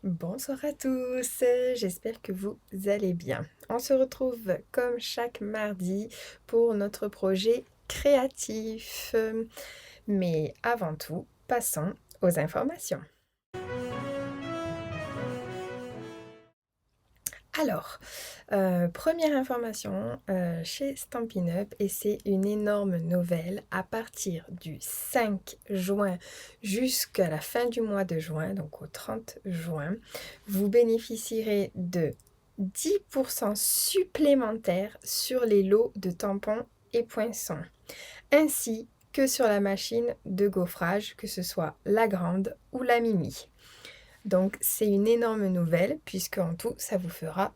Bonsoir à tous, j'espère que vous allez bien. On se retrouve comme chaque mardi pour notre projet créatif. Mais avant tout, passons aux informations. Alors, première information chez Stampin' Up, et c'est une énorme nouvelle. À partir du 5 juin jusqu'à la fin du mois de juin, donc au 30 juin, vous bénéficierez de 10% supplémentaires sur les lots de tampons et poinçons, ainsi que sur la machine de gaufrage, que ce soit la grande ou la mini. Donc c'est une énorme nouvelle puisque en tout ça vous fera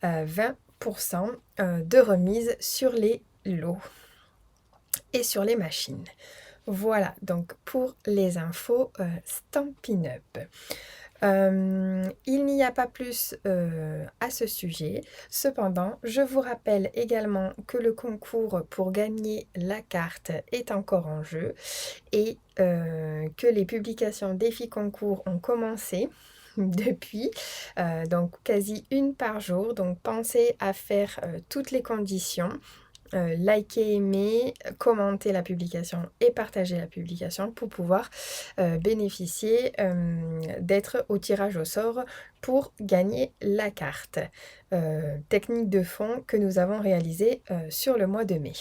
20% de remise sur les lots et sur les machines. Voilà donc pour les infos Stampin' Up. Il n'y a pas plus à ce sujet. Cependant, je vous rappelle également que le concours pour gagner la carte est encore en jeu et que les publications défi concours ont commencé depuis, donc quasi une par jour. Donc pensez à faire toutes les conditions. Liker, aimer, commenter la publication et partager la publication pour pouvoir bénéficier d'être au tirage au sort pour gagner la carte. Technique de fond que nous avons réalisée sur le mois de mai.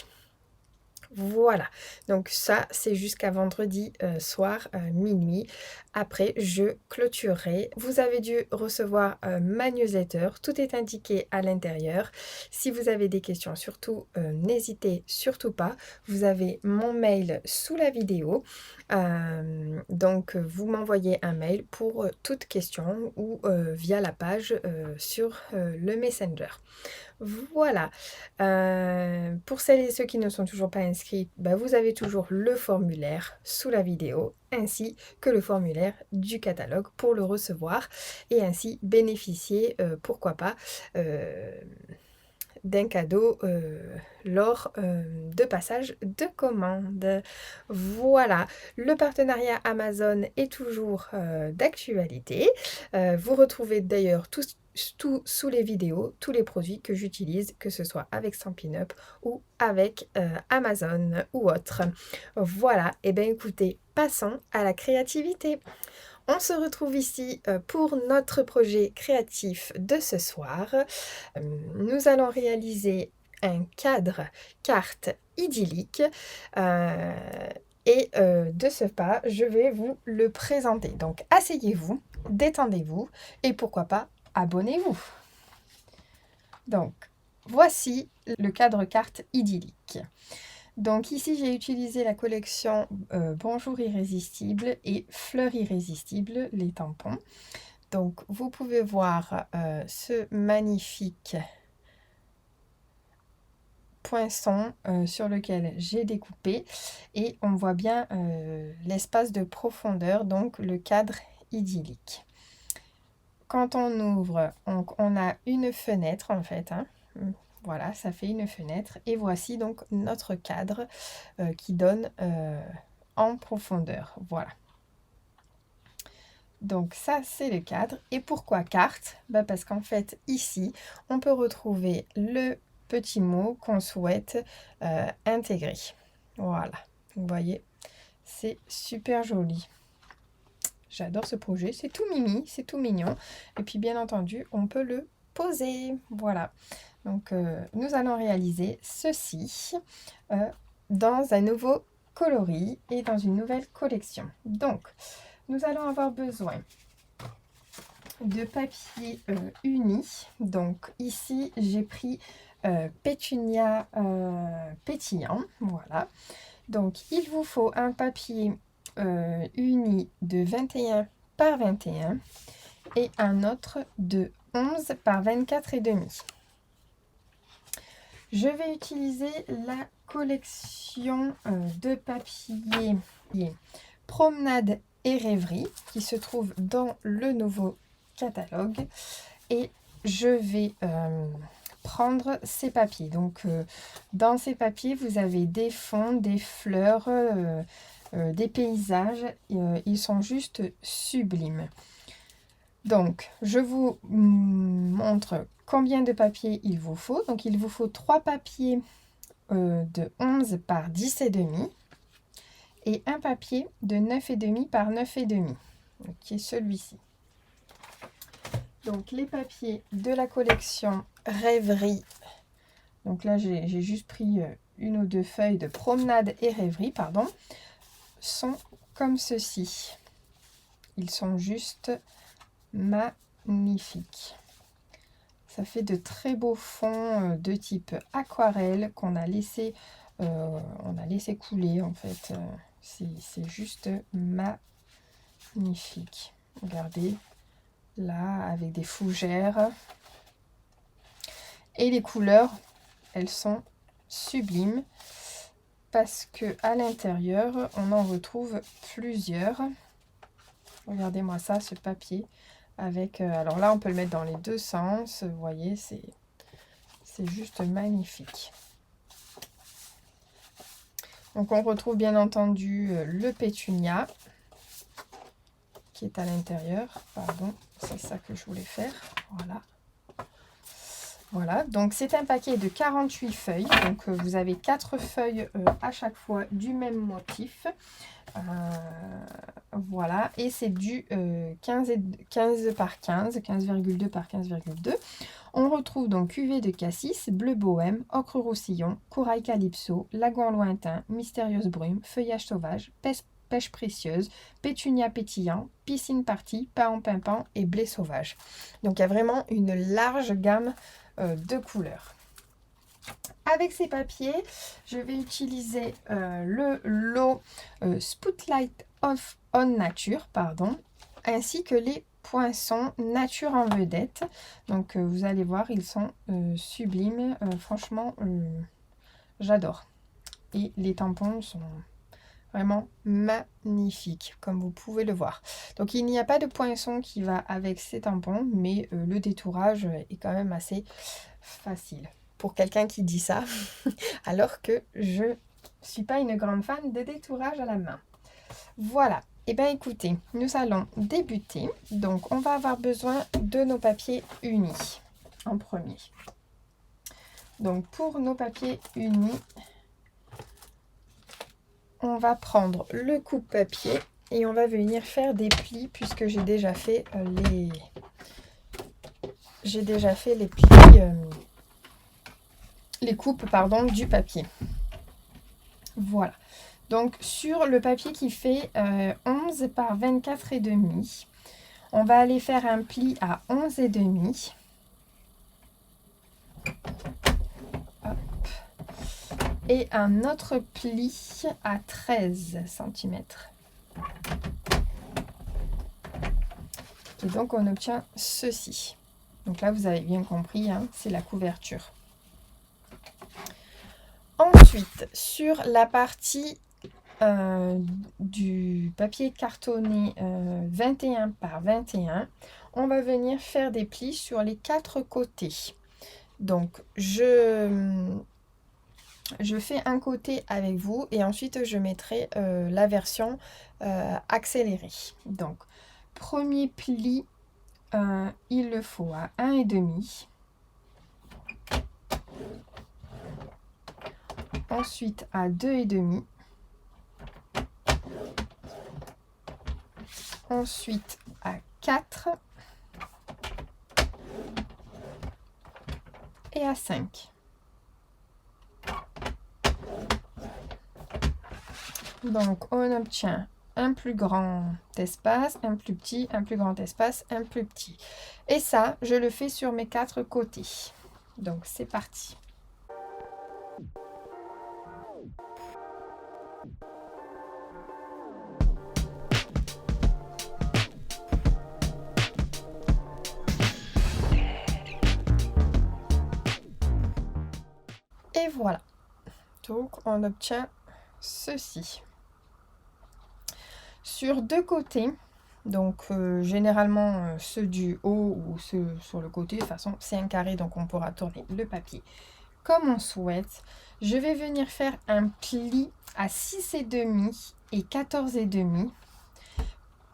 Voilà, donc ça c'est jusqu'à vendredi soir minuit. Après je clôturerai. Vous avez dû recevoir ma newsletter, tout est indiqué à l'intérieur. Si vous avez des questions, surtout n'hésitez surtout pas. Vous avez mon mail sous la vidéo. Donc vous m'envoyez un mail pour toute question ou via la page sur le Messenger. Voilà. Pour celles et ceux qui ne sont toujours pas inscrits, vous avez toujours le formulaire sous la vidéo, ainsi que le formulaire du catalogue pour le recevoir et ainsi bénéficier, pourquoi pas, d'un cadeau lors de passage de commande. Voilà, le partenariat Amazon est toujours d'actualité. Vous retrouvez d'ailleurs tout sous les vidéos, tous les produits que j'utilise, que ce soit avec Stampin' Up ou avec Amazon ou autre. Voilà, et bien écoutez, passons à la créativité. On se retrouve ici pour notre projet créatif de ce soir. Nous allons réaliser un cadre carte idyllique et de ce pas, je vais vous le présenter. Donc asseyez-vous, détendez-vous et pourquoi pas, abonnez-vous. Donc voici le cadre carte idyllique. Donc ici, j'ai utilisé la collection Bonjour Irrésistible et Fleurs Irrésistibles, les tampons. Donc vous pouvez voir ce magnifique poinçon sur lequel j'ai découpé et on voit bien l'espace de profondeur, donc le cadre idyllique. Quand on ouvre, on a une fenêtre en fait, hein. Voilà, ça fait une fenêtre. Et voici donc notre cadre qui donne en profondeur. Voilà. Donc ça, c'est le cadre. Et pourquoi carte? Parce qu'en fait, ici, on peut retrouver le petit mot qu'on souhaite intégrer. Voilà. Vous voyez, c'est super joli. J'adore ce projet. C'est tout mimi, c'est tout mignon. Et puis, bien entendu, on peut le poser. Voilà. Donc, nous allons réaliser ceci dans un nouveau coloris et dans une nouvelle collection. Donc, nous allons avoir besoin de papier uni. Donc, ici, j'ai pris Pétunia pétillant. Voilà. Donc, il vous faut un papier uni de 21 par 21 et un autre de 11 par 24 et demi. Je vais utiliser la collection de papier Promenade et Rêverie qui se trouve dans le nouveau catalogue et je vais prendre ces papiers. Donc dans ces papiers vous avez des fonds, des fleurs, des paysages, ils sont juste sublimes. Donc, je vous montre combien de papier il vous faut. Donc, il vous faut 3 papiers de 11 par 10,5 et un papier de 9,5 par 9,5, qui est celui-ci. Donc, les papiers de la collection Rêverie. Donc là, j'ai juste pris une ou deux feuilles de Promenade et Rêverie, pardon, sont comme ceci. Ils sont juste magnifiques. Ça fait de très beaux fonds de type aquarelle qu'on a laissé, couler en fait. C'est juste magnifique. Regardez, là, avec des fougères. Et les couleurs, elles sont sublimes parce que à l'intérieur, on en retrouve plusieurs. Regardez-moi ça, ce papier. Avec, alors là, on peut le mettre dans les deux sens. Vous voyez, c'est juste magnifique. Donc, on retrouve bien entendu le pétunia qui est à l'intérieur. Pardon, c'est ça que je voulais faire. Voilà. Voilà, donc c'est un paquet de 48 feuilles. Donc, vous avez 4 feuilles à chaque fois du même motif. Voilà, et c'est du 15 par 15, 15,2 par 15,2. On retrouve donc cuvée de cassis, bleu bohème, ocre roussillon, corail calypso, lagon lointain, mystérieuse brume, feuillage sauvage, pêche précieuse, pétunia pétillant, piscine partie, paon pimpant et blé sauvage. Donc il y a vraiment une large gamme de couleurs. Avec ces papiers, je vais utiliser le lot Spotlight on Nature, ainsi que les poinçons Nature en vedette. Donc vous allez voir, ils sont sublimes. Franchement, j'adore. Et les tampons sont vraiment magnifiques, comme vous pouvez le voir. Donc il n'y a pas de poinçon qui va avec ces tampons, mais le détourage est quand même assez facile. Pour quelqu'un qui dit ça, alors que je ne suis pas une grande fan de détourage à la main. Voilà, et bien écoutez, nous allons débuter. Donc on va avoir besoin de nos papiers unis en premier. Donc pour nos papiers unis, on va prendre le coupe-papier et on va venir faire des plis puisque j'ai déjà fait les plis, les coupes du papier. Voilà. Donc sur le papier qui fait 11 par 24,5, on va aller faire un pli à 11,5. Et un autre pli à 13 cm. Et donc on obtient ceci. Donc là vous avez bien compris, hein, c'est la couverture. Ensuite, sur la partie du papier cartonné 21 par 21, on va venir faire des plis sur les 4 côtés. Donc je fais un côté avec vous et ensuite je mettrai la version accélérée. Donc premier pli, il le faut à 1,5. Ensuite à 2,5. Ensuite à 4 et à 5. Donc on obtient un plus grand espace, un plus petit, un plus grand espace, un plus petit. Et ça, je le fais sur mes 4 côtés. Donc c'est parti. Et voilà. Donc on obtient ceci. Sur 2 côtés, donc généralement ceux du haut ou ceux sur le côté, de toute façon c'est un carré donc on pourra tourner le papier comme on souhaite. Je vais venir faire un pli à 6,5 et 14,5.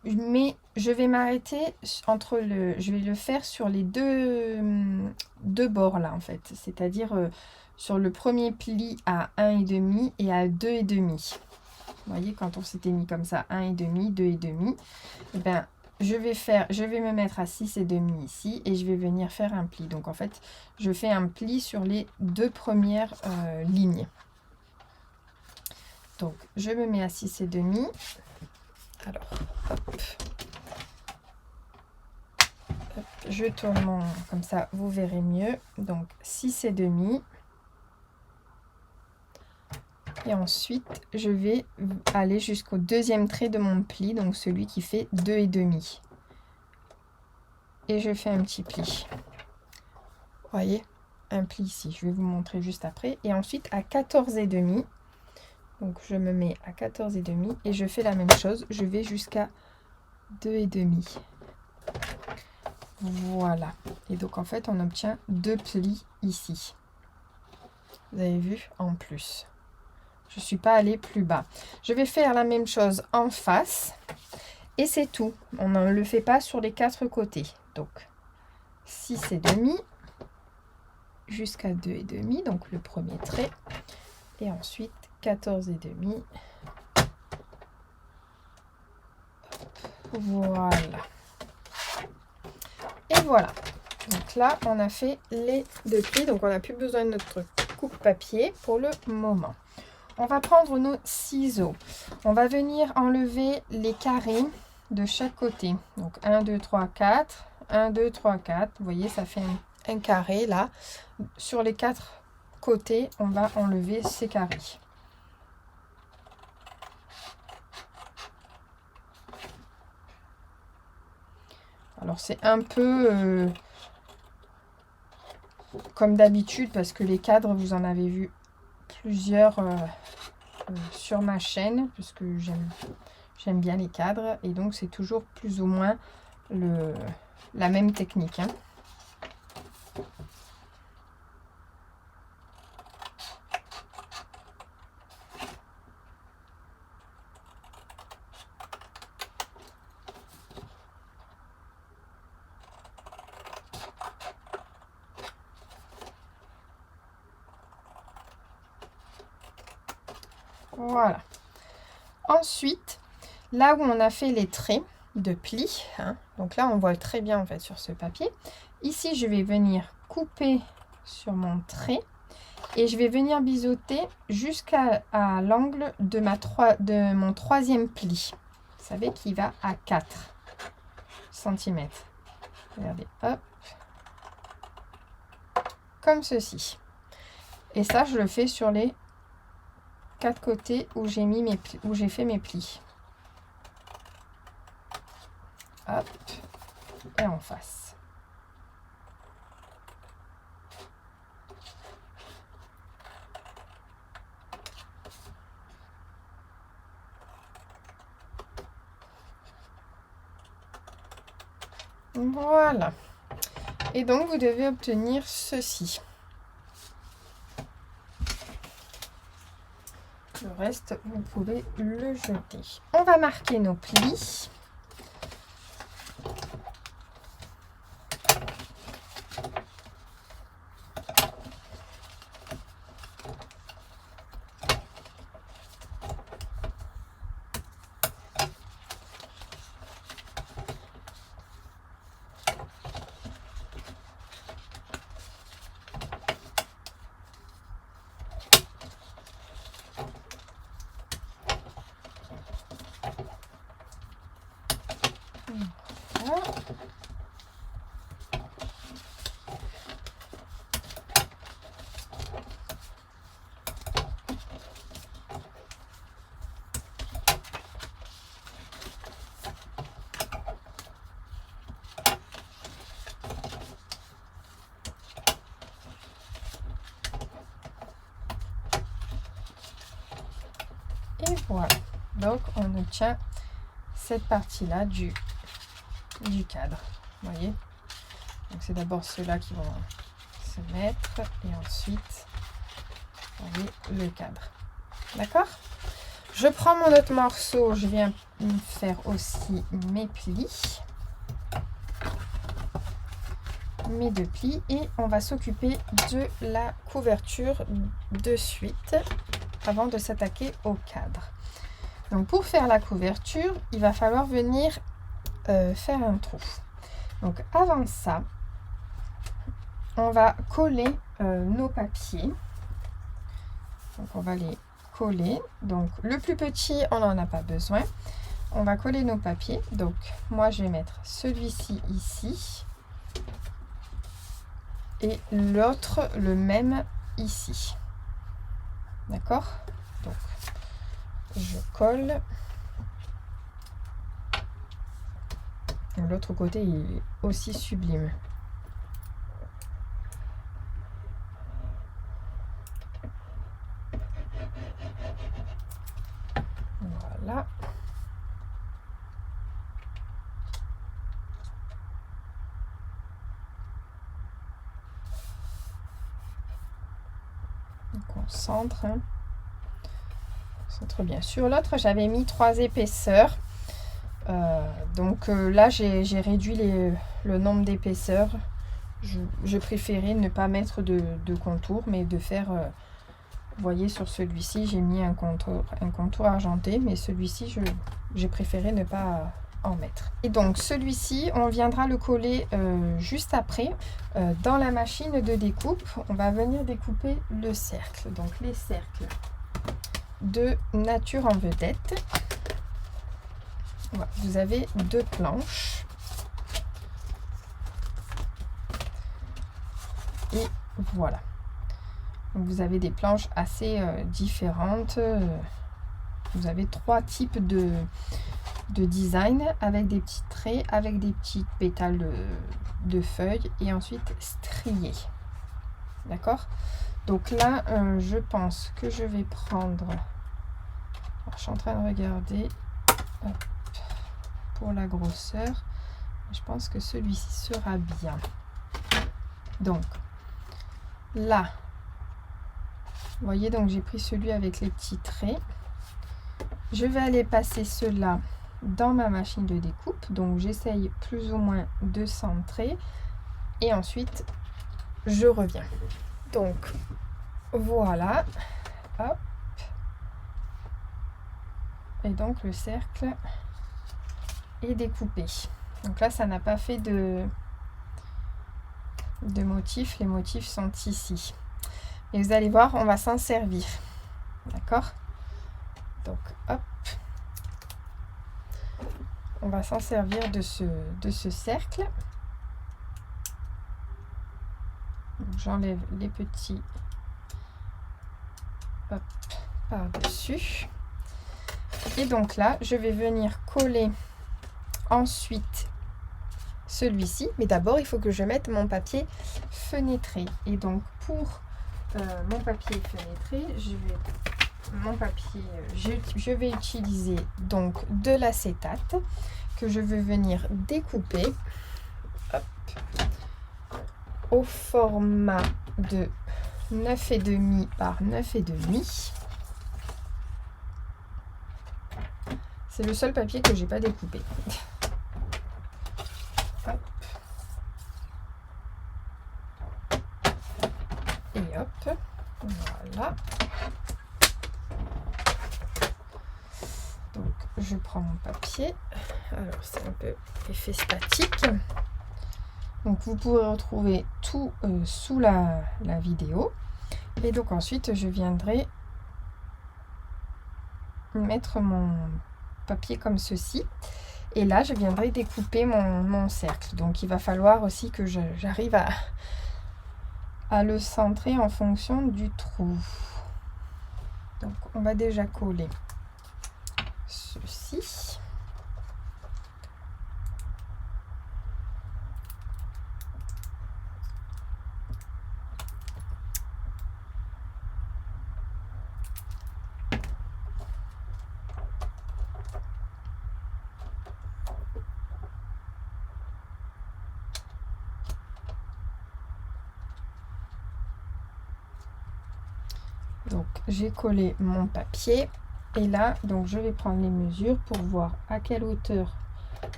mais je vais m'arrêter entre je vais le faire sur les deux bords là en fait, c'est-à-dire sur le premier pli à 1,5 et à 2,5. Vous voyez, quand on s'était mis comme ça, 1,5, 2,5, et ben je vais me mettre à 6,5 ici et je vais venir faire un pli. Donc en fait, je fais un pli sur les deux premières lignes. Donc je me mets à 6,5. Alors, hop. Hop, je tourne comme ça, vous verrez mieux. Donc 6,5. Et ensuite, je vais aller jusqu'au deuxième trait de mon pli, donc celui qui fait 2,5. Et je fais un petit pli. Vous voyez, un pli ici. Je vais vous montrer juste après. Et ensuite, à 14,5. Donc, je me mets à 14,5 et je fais la même chose. Je vais jusqu'à 2,5. Voilà. Et donc, en fait, on obtient 2 plis ici. Vous avez vu, en plus. Je ne suis pas allée plus bas. Je vais faire la même chose en face. Et c'est tout. On ne le fait pas sur les 4 côtés. Donc, 6,5 jusqu'à 2,5. Donc, le premier trait. Et ensuite, 14,5. Voilà. Et voilà. Donc là, on a fait les 2 plis. Donc, on n'a plus besoin de notre coupe-papier pour le moment. On va prendre nos ciseaux. On va venir enlever les carrés de chaque côté. Donc 1, 2, 3, 4. 1, 2, 3, 4. Vous voyez, ça fait un carré là. Sur les 4 côtés, on va enlever ces carrés. Alors c'est un peu comme d'habitude parce que les cadres, vous en avez vu plusieurs sur ma chaîne parce que j'aime bien les cadres et donc c'est toujours plus ou moins la même technique. Hein. Voilà. Ensuite, là où on a fait les traits de plis, hein, donc là on voit très bien en fait sur ce papier. Ici, je vais venir couper sur mon trait et je vais venir biseauter jusqu'à l'angle de mon 3e pli. Vous savez qu'il va à 4 cm. Regardez, hop, comme ceci. Et ça, je le fais sur les 4 côtés où j'ai fait mes plis. Hop, et en face. Voilà. Et donc, vous devez obtenir ceci. Le reste, vous pouvez le jeter. On va marquer nos plis. Et voilà. Donc, on obtient cette partie-là du cadre. Vous voyez? Donc, c'est d'abord ceux-là qui vont se mettre et ensuite, vous voyez, le cadre. D'accord? je prends mon autre morceau, je viens faire aussi mes plis. Mes 2 plis et on va s'occuper de la couverture de suite avant de s'attaquer au cadre. Donc pour faire la couverture, il va falloir venir faire un trou. Donc avant ça, on va coller nos papiers. Donc on va les coller. Donc le plus petit, on n'en a pas besoin. On va coller nos papiers. Donc moi je vais mettre celui-ci ici. Et l'autre, le même ici. D'accord? Donc, je colle. L'autre côté, il est aussi sublime. Voilà. On centre, hein. Centre bien. Sur l'autre, j'avais mis 3 épaisseurs. Donc là, j'ai réduit le nombre d'épaisseurs. Je préférais ne pas mettre de contour, mais de faire... vous voyez, sur celui-ci, j'ai mis un contour argenté, mais celui-ci, j'ai préféré ne pas en mettre. Et donc, celui-ci, on viendra le coller juste après. Dans la machine de découpe, on va venir découper le cercle. Donc, les cercles de nature en vedette. Voilà, vous avez 2 planches. Et voilà. Donc, vous avez des planches assez différentes. Vous avez 3 types de design avec des petits traits, avec des petites pétales de feuilles et ensuite striés. D'accord? Donc là, je pense que je vais prendre... Alors, je suis en train de regarder pour la grosseur. Je pense que celui-ci sera bien. Donc, là, vous voyez, donc j'ai pris celui avec les petits traits. Je vais aller passer cela dans ma machine de découpe. Donc, j'essaye plus ou moins de centrer. Et ensuite, je reviens. Donc, voilà. Hop. Et donc, le cercle est découpé. Donc là, ça n'a pas fait de motifs. Les motifs sont ici. Et vous allez voir, on va s'en servir. D'accord? Donc, hop. On va s'en servir de ce cercle. J'enlève les petits par-dessus. Et donc là, je vais venir coller ensuite celui-ci. Mais d'abord, il faut que je mette mon papier fenêtré. Et donc, pour mon papier fenêtré, je vais utiliser donc de l'acétate que je veux venir découper au format de 9,5 par 9,5. C'est le seul papier que j'ai pas découpé. Hop. Et hop, voilà. Donc je prends mon papier. Alors c'est un peu effet statique. Donc vous pourrez retrouver tout sous la vidéo. Et donc ensuite je viendrai mettre mon papier comme ceci. Et là je viendrai découper mon cercle. Donc il va falloir aussi que j'arrive à le centrer en fonction du trou. Donc on va déjà coller ceci. Donc j'ai collé mon papier. Et là, donc je vais prendre les mesures pour voir à quelle hauteur.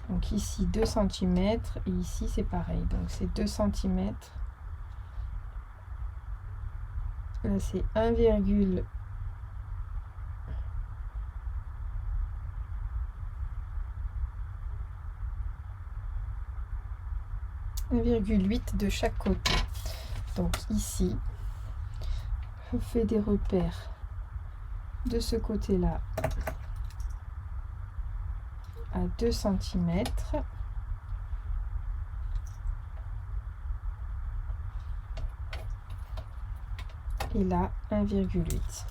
Donc ici 2 cm et ici c'est pareil. Donc c'est 2 cm. Là c'est 1,8 de chaque côté. Donc ici, je fais des repères de ce côté-là à 2 cm. Et là, 1,8.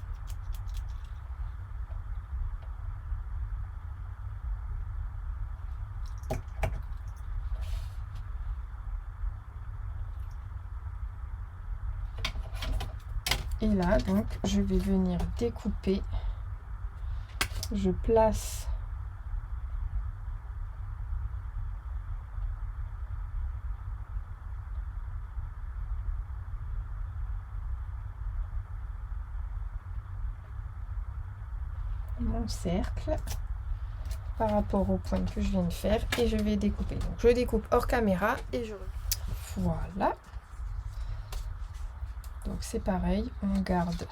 Et là, donc, je vais venir découper. Je place mon cercle par rapport au point que je viens de faire et je vais découper. Donc, je découpe hors caméra et je... Voilà. Donc, c'est pareil, on garde.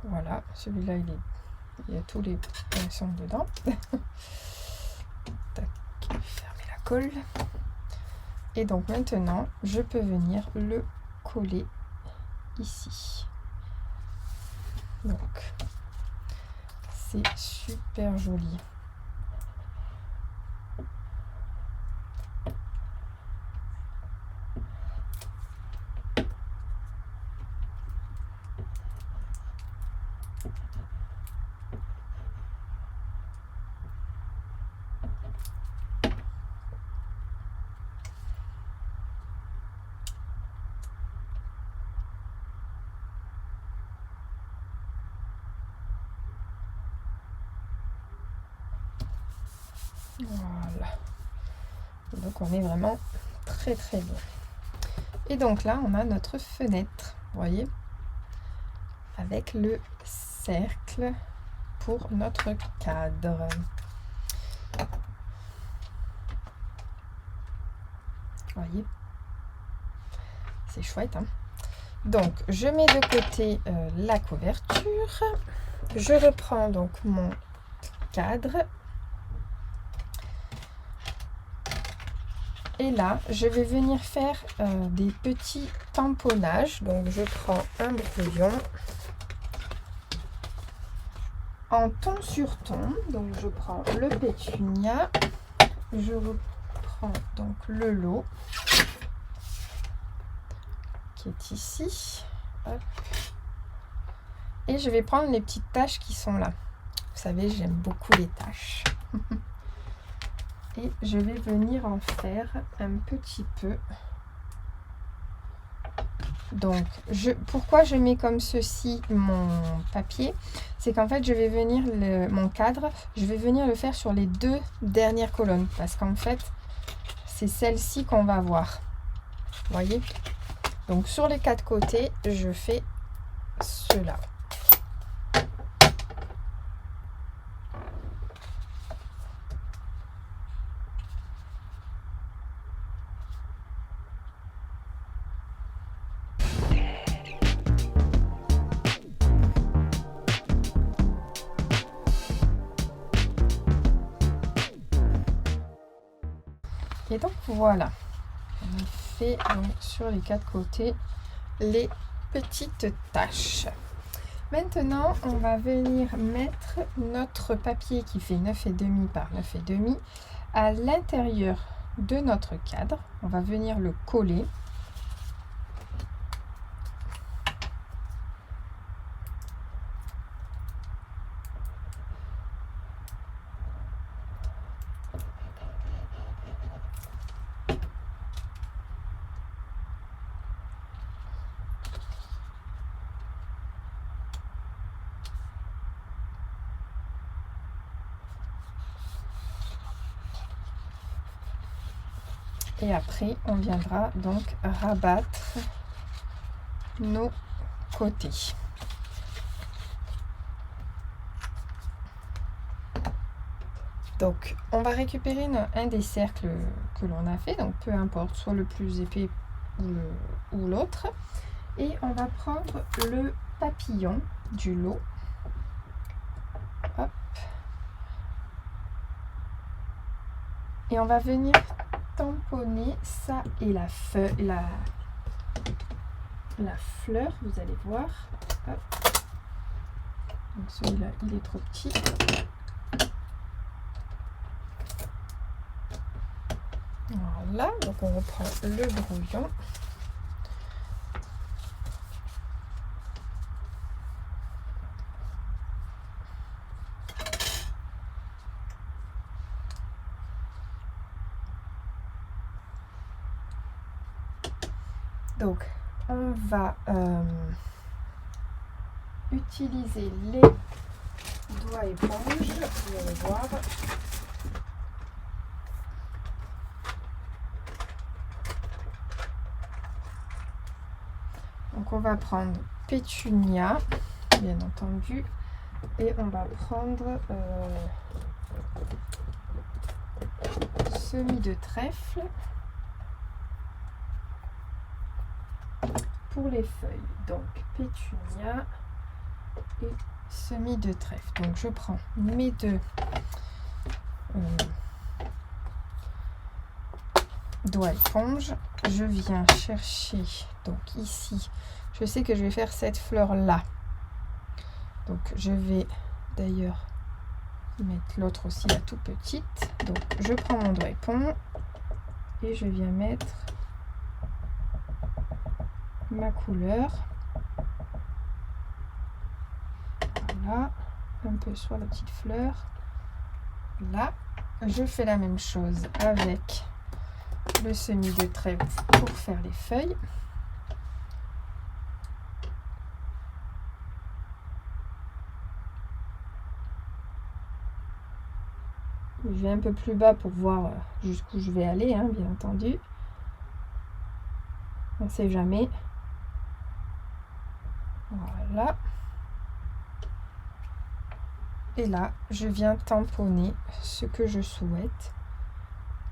Voilà, celui-là, il y a tous les poinçons dedans. Tac, fermer la colle. Et donc maintenant, je peux venir le coller ici. Donc, c'est super joli. Voilà. Donc on est vraiment très très bien. Et donc là on a notre fenêtre, vous voyez, avec le cercle pour notre cadre. Vous voyez, c'est chouette, hein. Donc je mets de côté la couverture. Je reprends donc mon cadre. Et là, je vais venir faire des petits tamponnages. Donc, je prends un brouillon en ton sur ton. Donc, je prends le pétunia. Je reprends donc le lot qui est ici. Hop. Et je vais prendre les petites taches qui sont là. Vous savez, j'aime beaucoup les taches. Et je vais venir en faire un petit peu. Donc, pourquoi je mets comme ceci mon papier? C'est qu'en fait, je vais venir, mon cadre, je vais venir le faire sur les 2 dernières colonnes. Parce qu'en fait, c'est celle-ci qu'on va voir. Vous voyez? Donc, sur les 4 côtés, je fais cela. Et donc voilà, on fait donc sur les 4 côtés les petites taches. Maintenant, on va venir mettre notre papier qui fait 9,5 par 9,5 à l'intérieur de notre cadre. On va venir le coller. Et après, on viendra donc rabattre nos côtés. Donc, on va récupérer un des cercles que l'on a fait, donc peu importe, soit le plus épais ou l'autre. Et on va prendre le papillon du lot. Hop. Et on va venir tamponner ça et la fleur, vous allez voir. Hop. Donc celui-là, il est trop petit. Voilà, donc on reprend le brouillon. Donc, on va utiliser les doigts éponges, vous allez voir. Donc, on va prendre pétunia, bien entendu, et on va prendre semis de trèfle pour les feuilles. Donc, pétunia et semis de trèfle. Donc, je prends mes deux doigts éponge. Je viens chercher, donc ici, je sais que je vais faire cette fleur là. Donc, je vais d'ailleurs mettre l'autre aussi, la toute petite. Donc, je prends mon doigt éponge et je viens mettre ma couleur. Voilà, un peu sur la petite fleur. Là, je fais la même chose avec le semis de trèfle pour faire les feuilles. Je vais un peu plus bas pour voir jusqu'où je vais aller, hein, bien entendu. On ne sait jamais. Voilà. Et là, je viens tamponner ce que je souhaite.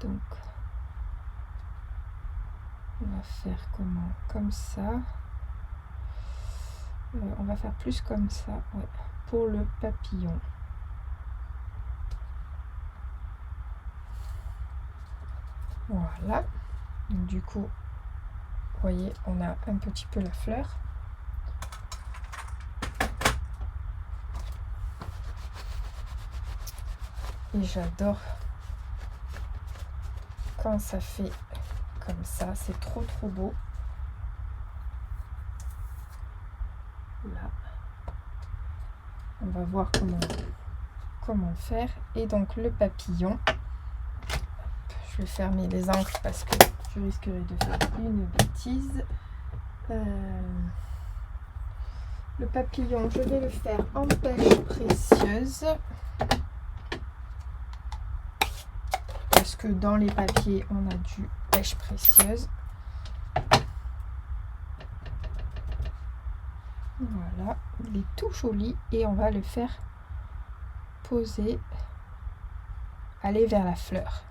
Donc, on va faire comment? Comme ça. On va faire plus comme ça, ouais, pour le papillon. Voilà. Donc, du coup, vous voyez, on a un petit peu la fleur. Et j'adore quand ça fait comme ça, c'est trop beau. Là, on va voir comment faire. Et donc le papillon, je vais fermer les encres parce que je risquerai de faire une bêtise. Le papillon, je vais le faire en pêche précieuse. Parce que dans les papiers, on a du pêche précieuse. Voilà, il est tout joli et on va le faire poser, aller vers la fleur.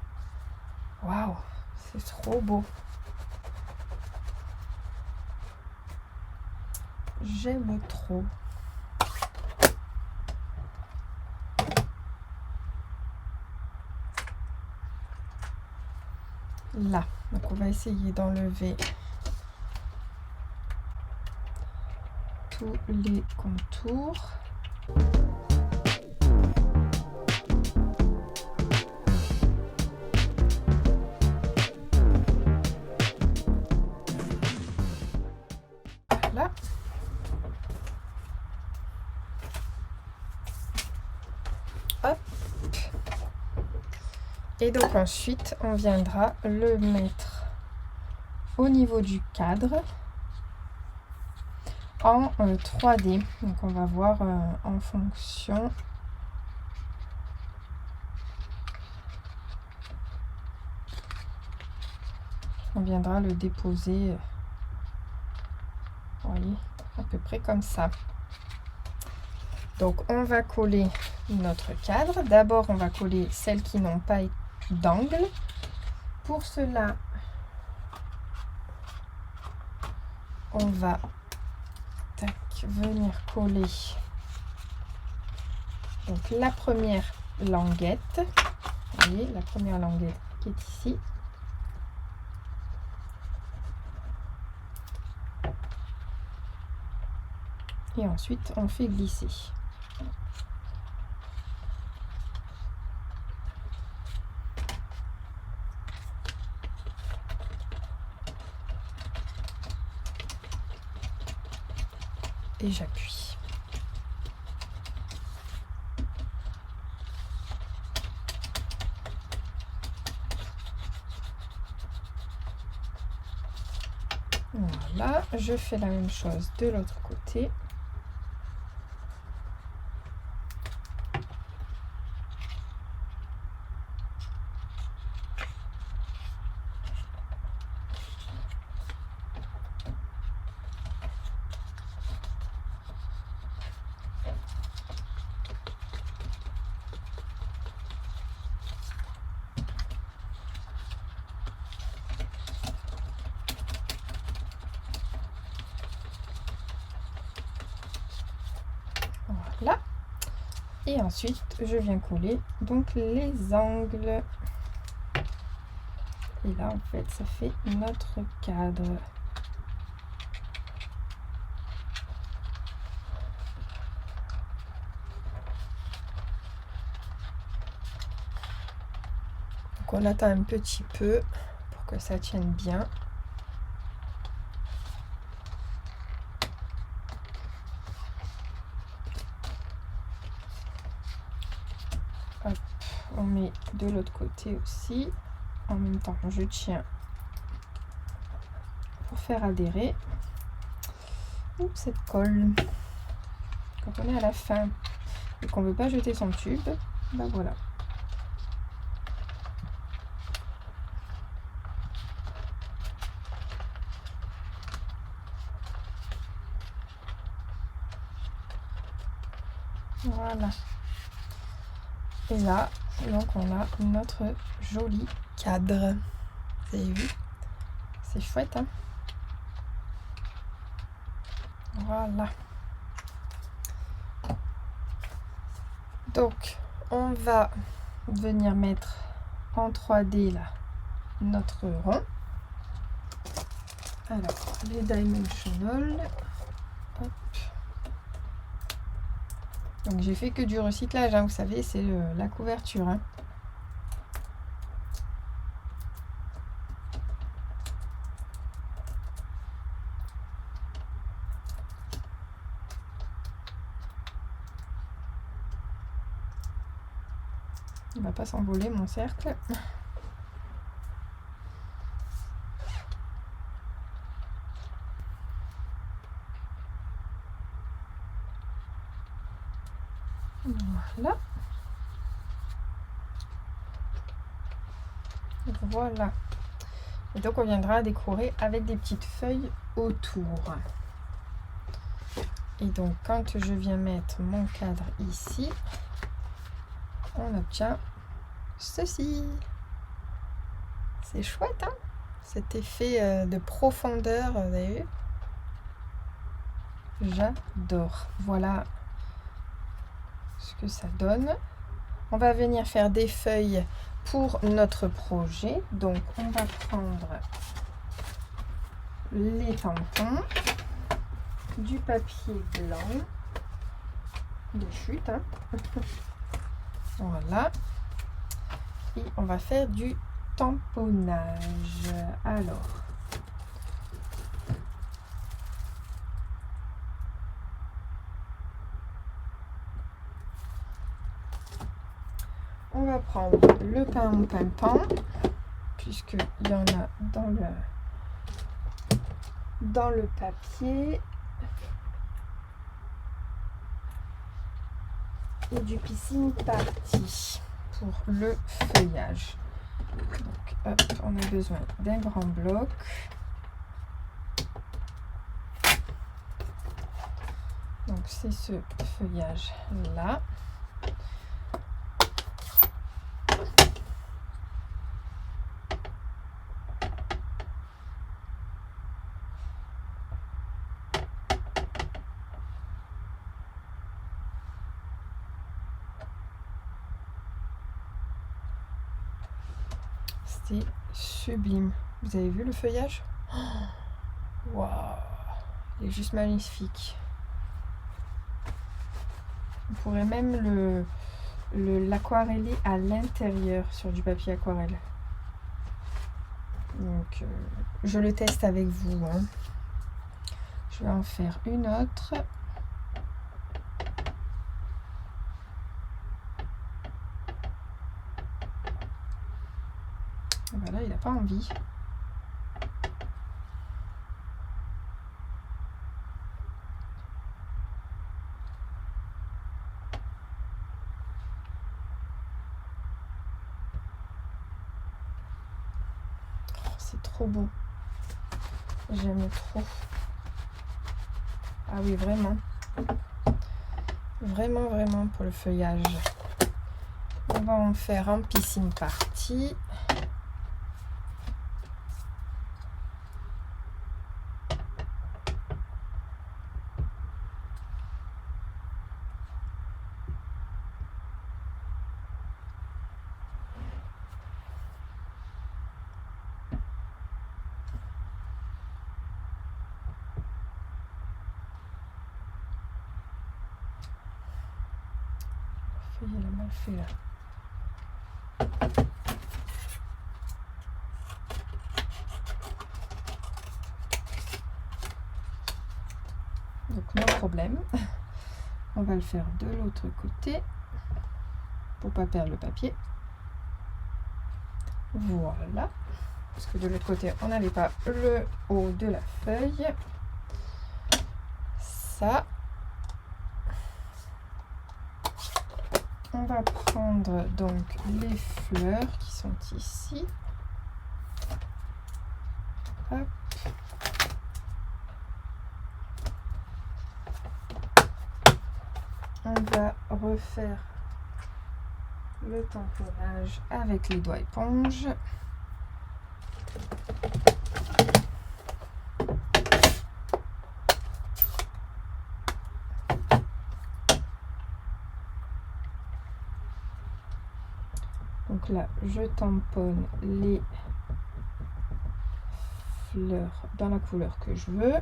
Waouh, c'est trop beau. J'aime trop. Là, donc on va essayer d'enlever tous les contours. Voilà. Hop. Et donc ensuite, on viendra le mettre au niveau du cadre en 3D. Donc on va voir en fonction. On viendra le déposer, vous voyez, à peu près comme ça. Donc on va coller notre cadre. D'abord on va coller celles qui n'ont pas d'angle. Pour cela, on va venir coller donc la première languette. Vous voyez la première languette qui est ici. Et ensuite on fait glisser. Et j'appuie. Voilà, je fais la même chose de l'autre côté. Voilà. Et ensuite, je viens coller donc les angles. Et là, en fait, ça fait notre cadre. Donc, on attend un petit peu pour que ça tienne bien. Hop, on met de l'autre côté aussi. En même temps, je tiens pour faire adhérer. Oups, cette colle. Quand on est à la fin et qu'on ne veut pas jeter son tube, ben voilà. Voilà. Et là, donc on a notre joli cadre. Vous avez vu? C'est chouette, hein? Voilà. Donc, on va venir mettre en 3D là notre rond. Alors, les dimensionals. Hop. Donc, j'ai fait que du recyclage, hein, vous savez, c'est la couverture. Hein. Il ne va pas s'envoler mon cercle. Voilà. Voilà. Et donc on viendra décorer avec des petites feuilles autour. Et donc quand je viens mettre mon cadre ici, on obtient ceci. C'est chouette, hein? Cet effet de profondeur, vous avez vu? J'adore. Voilà ce que ça donne. On va venir faire des feuilles pour notre projet. Donc on va prendre les tampons, du papier blanc de chute, hein. Voilà, et on va faire du tamponnage. Alors, on va prendre le pain puisqu'il y en a dans le papier, et du Piscine Party pour le feuillage. Donc hop, on a besoin d'un grand bloc. Donc c'est ce feuillage là. C'est sublime. Vous avez vu le feuillage? Waouh, il est juste magnifique. On pourrait même l'aquareller à l'intérieur sur du papier aquarelle. Donc je le teste avec vous, hein. Je vais en faire une autre. Voilà, il n'a pas envie. Oh, c'est trop beau. J'aime trop. Ah oui, vraiment. Vraiment, vraiment pour le feuillage. On va en faire en piscine party. Il a mal fait là. Donc no problème. On va le faire de l'autre côté pour pas perdre le papier. Voilà. Parce que de l'autre côté, on n'avait pas le haut de la feuille. Ça. On va prendre donc les fleurs qui sont ici. Hop. On va refaire le tamponnage avec les doigts éponges. Donc là, je tamponne les fleurs dans la couleur que je veux.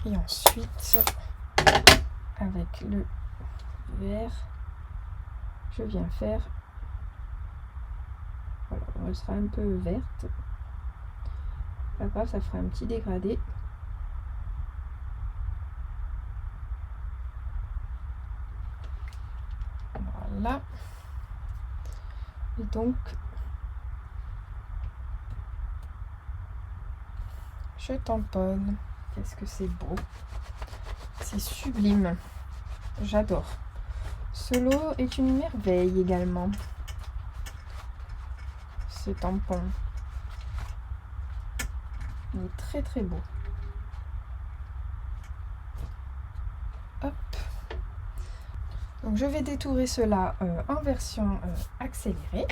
Et ensuite, avec le vert, je viens faire, voilà, elle sera un peu verte. Pas grave, ça fera un petit dégradé. Voilà. Et donc, je tamponne. Qu'est-ce que c'est beau. C'est sublime. J'adore. Ce lot est une merveille également. Ce tampon. Il est très très beau. Hop. Donc je vais détourer cela en version accélérée.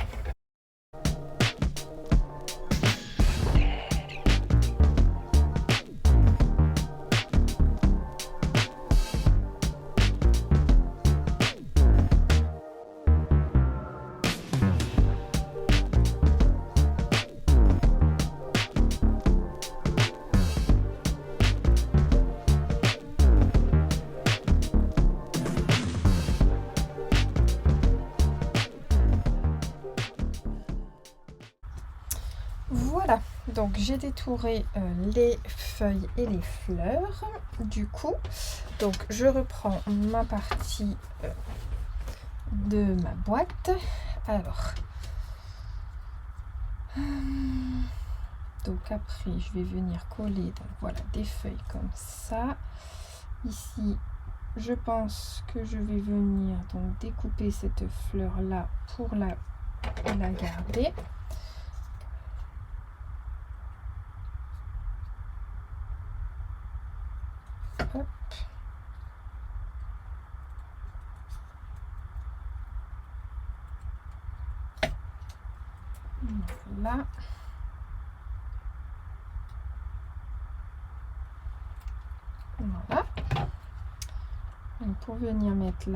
Voilà, donc j'ai détouré les feuilles et les fleurs. Du coup, donc je reprends ma partie de ma boîte. Alors, donc après, je vais venir coller donc voilà des feuilles comme ça. Ici, je pense que je vais venir donc découper cette fleur là pour la la garder. Hop. Voilà. Voilà. Donc pour venir mettre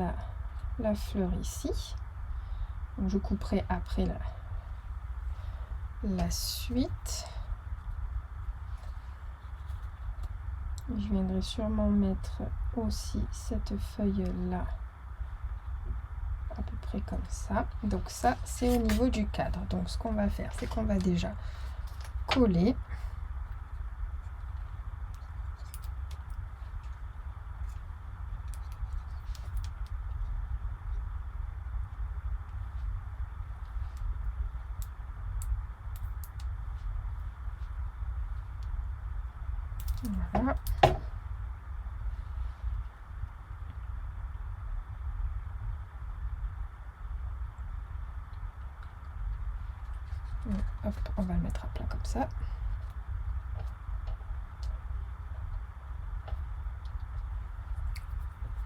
la fleur ici, donc je couperai après la suite. Je viendrai sûrement mettre aussi cette feuille là à peu près comme ça. Donc ça c'est au niveau du cadre. Donc ce qu'on va faire, c'est qu'on va déjà coller. Voilà. Hop, on va le mettre à plat comme ça.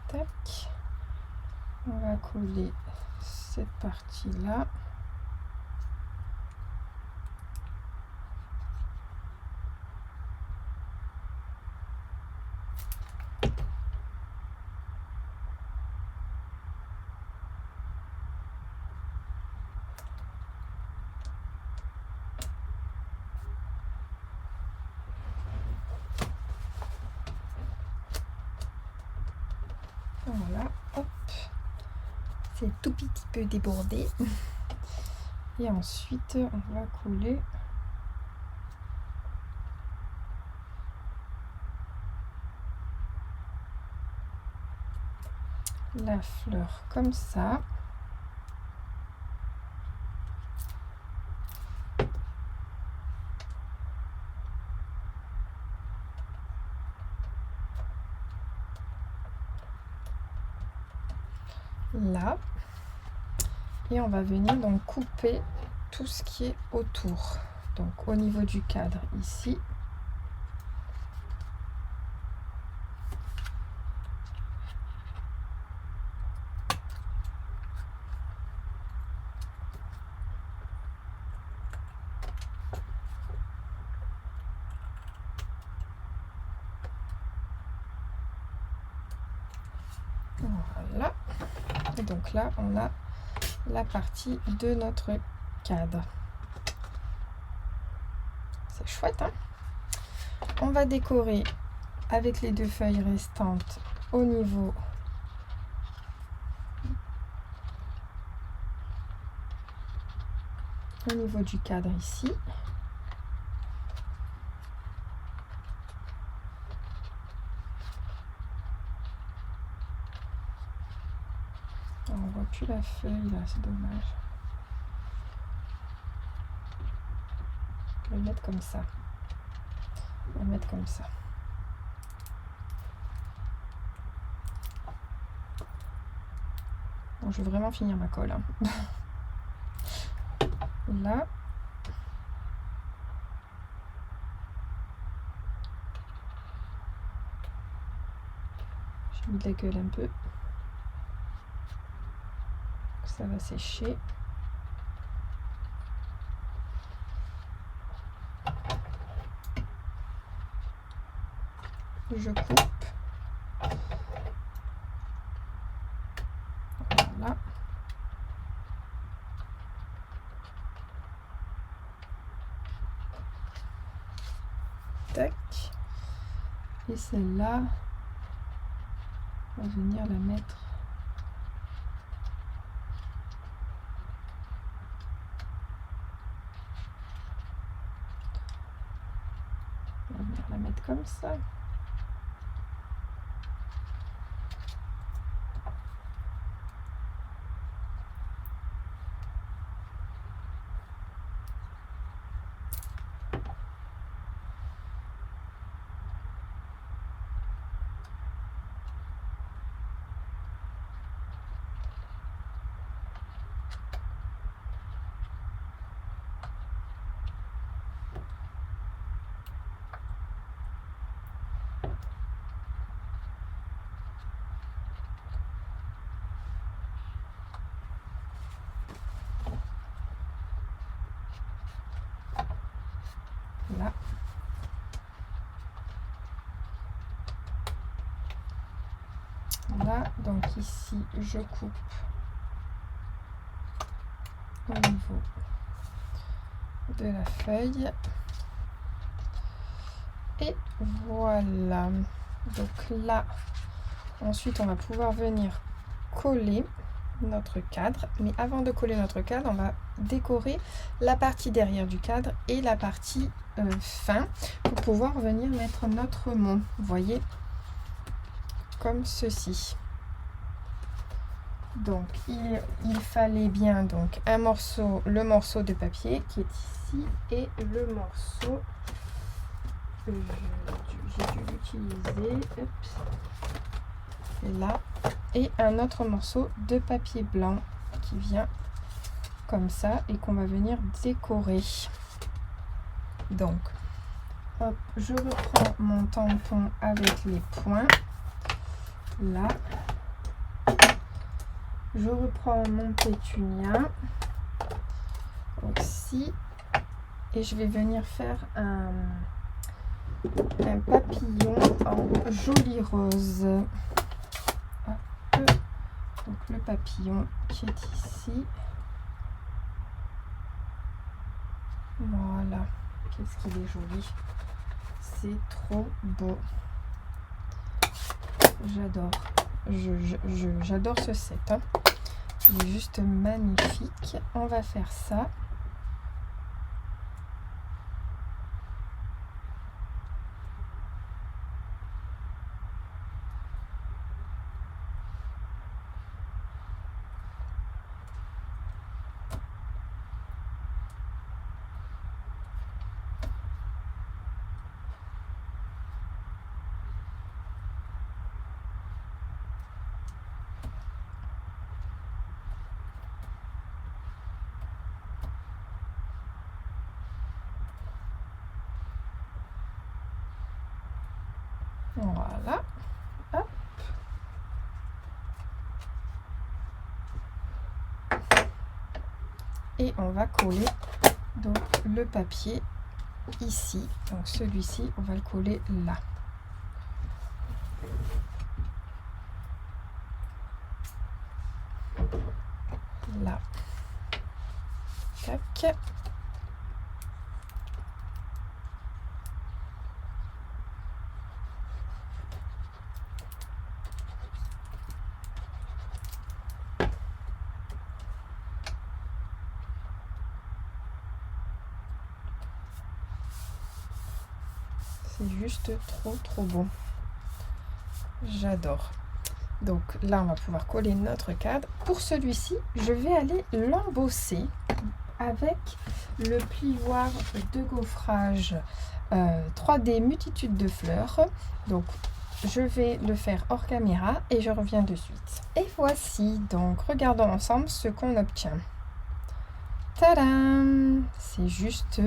Tac. On va coller cette partie-là. Voilà, hop, c'est tout petit peu débordé. Et ensuite, on va coller la fleur comme ça. Là. Et on va venir donc couper tout ce qui est autour. Donc au niveau du cadre ici. Voilà. Et donc là, on a la partie de notre cadre. C'est chouette, hein? On va décorer avec les deux feuilles restantes au niveau du cadre ici. On voit plus la feuille là, c'est dommage. Je vais le mettre comme ça. On va le mettre comme ça. Bon, je vais vraiment finir ma colle, hein. Là. J'ai mis de la gueule un peu. Ça va sécher. Je coupe. Voilà. Tac. Et celle-là, on va venir la mettre comme ça. Voilà, donc ici je coupe au niveau de la feuille. Et voilà. Donc là, ensuite on va pouvoir venir coller notre cadre. Mais avant de coller notre cadre, on va décorer la partie derrière du cadre et la partie fin pour pouvoir venir mettre notre mot. Vous voyez, comme ceci. Donc il fallait bien donc un morceau, le morceau de papier qui est ici et le morceau que j'ai dû l'utiliser là, et un autre morceau de papier blanc qui vient comme ça et qu'on va venir décorer. Donc hop, je reprends mon tampon avec les points là. Je reprends mon pétunia aussi et je vais venir faire un papillon en joli rose. Hop. Donc le papillon qui est ici. Voilà, qu'est-ce qu'il est joli. C'est trop beau. J'adore. J'adore ce set. Hein. Il est juste magnifique. On va faire ça. Voilà. Hop. Et on va coller donc le papier ici. Donc celui-ci, on va le coller là. Là. Tac. C'est juste trop bon. J'adore. Donc là, on va pouvoir coller notre cadre. Pour celui-ci, je vais aller l'embosser avec le plioir de gaufrage 3D multitude de fleurs. Donc je vais le faire hors caméra et je reviens de suite. Et voici, donc regardons ensemble ce qu'on obtient. Tadam! C'est juste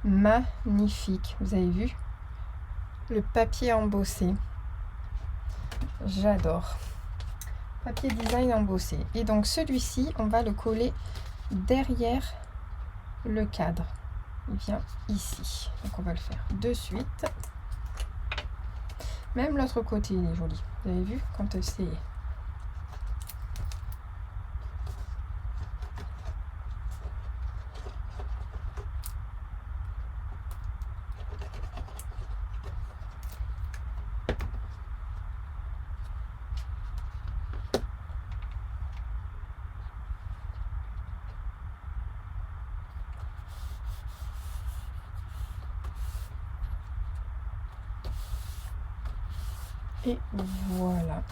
magnifique. Vous avez vu? Le papier embossé. J'adore. Papier design embossé. Et donc celui-ci, on va le coller derrière le cadre. Il vient ici. Donc on va le faire de suite. Même l'autre côté, il est joli. Vous avez vu quand c'est... Et voilà.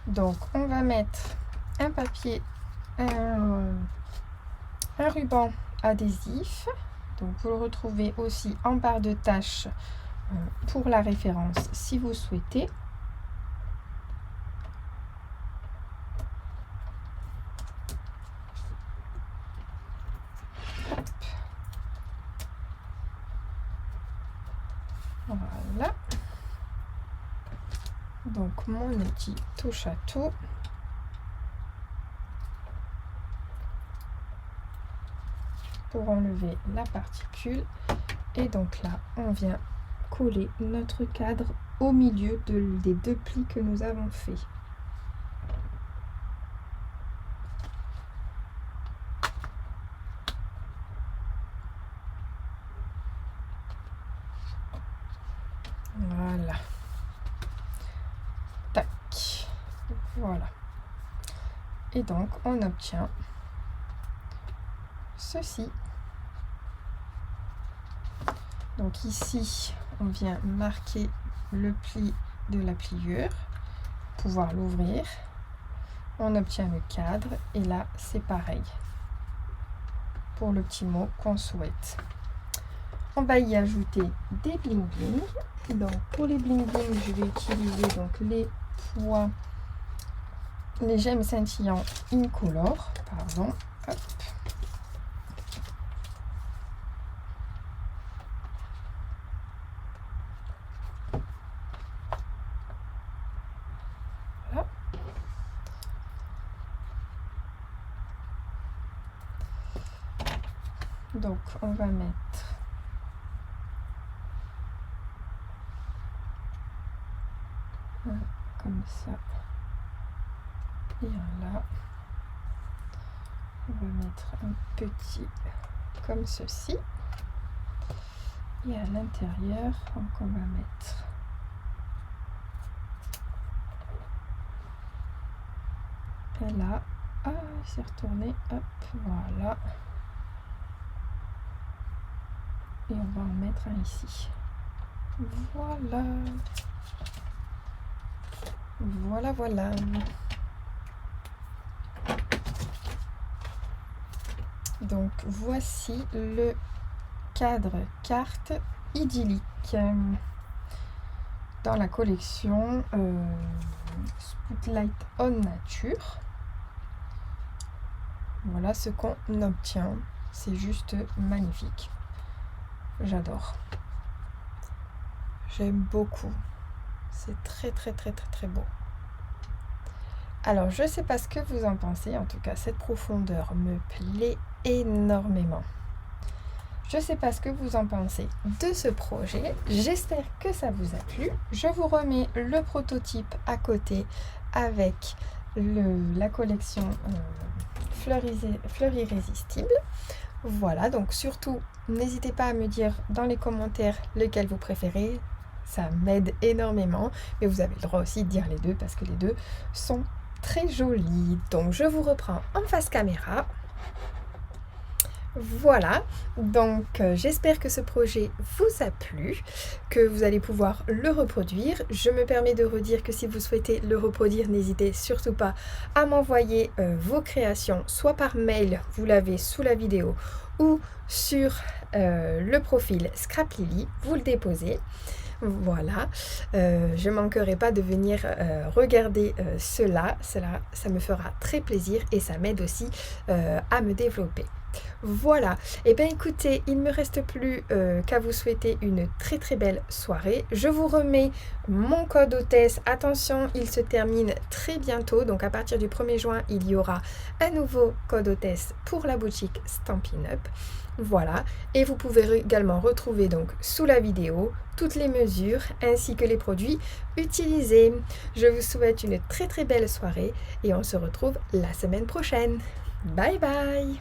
Donc on va mettre un papier, un ruban adhésif. Donc vous le retrouvez aussi en barre de tâches pour la référence si vous souhaitez. Voilà. Donc mon outil touche à tout. Pour enlever la particule. Et donc là, on vient coller notre cadre au milieu des deux plis que nous avons fait. Voilà. Tac. Voilà. Et donc, on obtient ceci. Donc ici, on vient marquer le pli de la pliure, pouvoir l'ouvrir. On obtient le cadre et là, c'est pareil pour le petit mot qu'on souhaite. On va y ajouter des bling bling. Donc pour les bling bling, je vais utiliser donc les points, les gemmes scintillants Incolor, pardon. Hop. Voilà. Donc on va mettre comme ça et un là. On va mettre un petit comme ceci et à l'intérieur donc on va mettre et là, c'est retourné, hop, voilà, et on va en mettre un ici, voilà. Voilà. Donc voici le cadre carte idyllique dans la collection Spotlight on Nature. Voilà ce qu'on obtient, c'est juste magnifique, j'adore, j'aime beaucoup. C'est très beau. Alors, je ne sais pas ce que vous en pensez. En tout cas, cette profondeur me plaît énormément. Je ne sais pas ce que vous en pensez de ce projet. J'espère que ça vous a plu. Je vous remets le prototype à côté avec la collection Fleurs Irrésistibles. Voilà, donc surtout, n'hésitez pas à me dire dans les commentaires lequel vous préférez. Ça m'aide énormément, mais vous avez le droit aussi de dire les deux parce que les deux sont très jolis. Donc je vous reprends en face caméra. Voilà, donc j'espère que ce projet vous a plu, que vous allez pouvoir le reproduire. Je me permets de redire que si vous souhaitez le reproduire, n'hésitez surtout pas à m'envoyer vos créations, soit par mail, vous l'avez sous la vidéo, ou sur le profil Scrap Lily, vous le déposez. Voilà, je ne manquerai pas de venir regarder cela, ça me fera très plaisir et ça m'aide aussi à me développer. Voilà, et bien écoutez, il ne me reste plus qu'à vous souhaiter une très belle soirée. Je vous remets mon code hôtesse, attention, il se termine très bientôt, donc à partir du 1er juin, il y aura un nouveau code hôtesse pour la boutique Stampin' Up. Voilà, et vous pouvez également retrouver donc sous la vidéo toutes les mesures ainsi que les produits utilisés. Je vous souhaite une très belle soirée et on se retrouve la semaine prochaine. Bye bye!